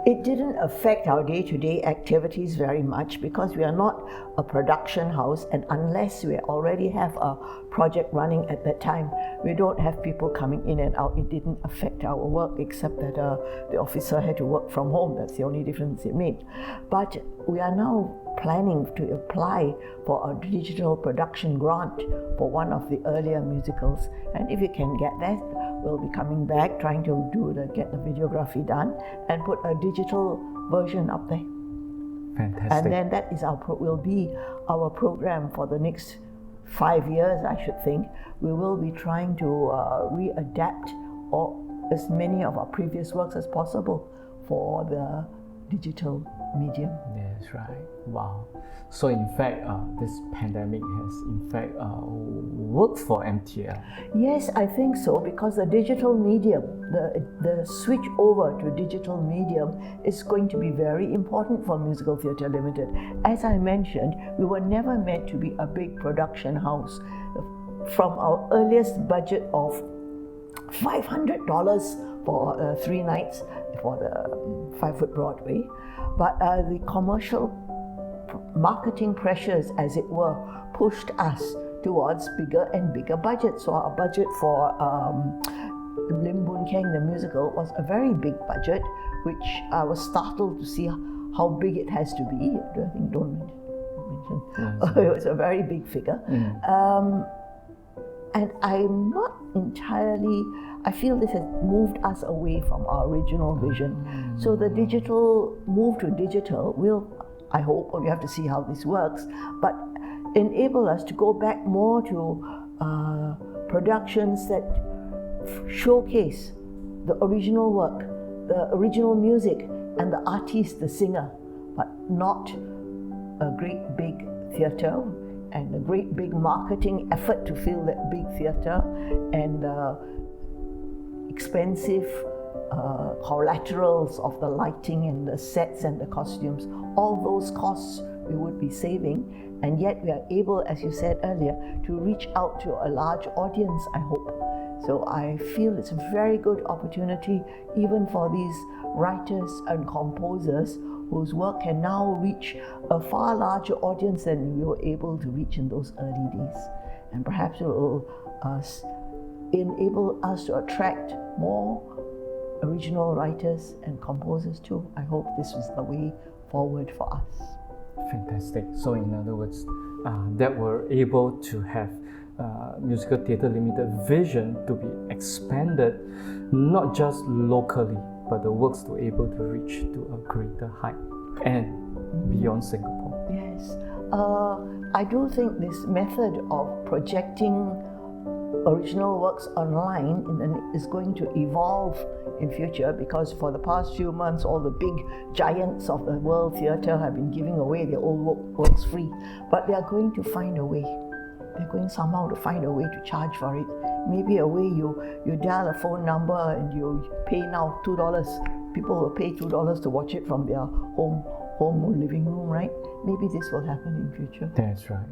It didn't affect our day-to-day activities very much because we are not a production house, and unless we already have a project running at that time, we don't have people coming in and out. It didn't affect our work except that the officer had to work from home. That's the only difference it made. But we are now planning to apply for a digital production grant for one of the earlier musicals, and if we can get that, we'll be coming back trying to get the videography done and put a digital version up there. Fantastic. And then that is will be our program for the next 5 years, I should think. We will be trying to readapt as many of our previous works as possible for the digital medium. That's right. Wow. So in fact, this pandemic has in fact worked for MTL. Yes, I think so, because the digital medium, the switch over to digital medium is going to be very important for Musical Theatre Limited. As I mentioned, we were never meant to be a big production house. From our earliest budget of $500 for 3 nights for the 5-foot Broadway, but the commercial marketing pressures, as it were, pushed us towards bigger and bigger budgets. So our budget for Lim Boon Keng the musical was a very big budget, which I was startled to see how big it has to be. I think don't mention. It was a very big figure. And I'm not entirely, I feel this has moved us away from our original vision. So the digital move to digital will, I hope, we have to see how this works, but enable us to go back more to productions that showcase the original work, the original music, and the artist, the singer, but not a great big theatre and a great big marketing effort to fill that big theatre and expensive collaterals of the lighting and the sets and the costumes. All those costs we would be saving, and yet we are able, as you said earlier, to reach out to a large audience, I hope. So I feel it's a very good opportunity even for these writers and composers whose work can now reach a far larger audience than we were able to reach in those early days. And perhaps it will enable us to attract more original writers and composers too. I hope this is the way forward for us. Fantastic. So in other words, that we're able to have Musical Theatre Limited vision to be expanded, not just locally, but the works to able to reach to a greater height and beyond Singapore. Yes. I do think this method of projecting original works online is going to evolve in future, because for the past few months all the big giants of the world theatre have been giving away their old works free, but they are going to find a way. They're going somehow to find a way to charge for it. Maybe a way you dial a phone number and you pay now $2. People will pay $2 to watch it from their home living room, right? Maybe this will happen in future. That's right.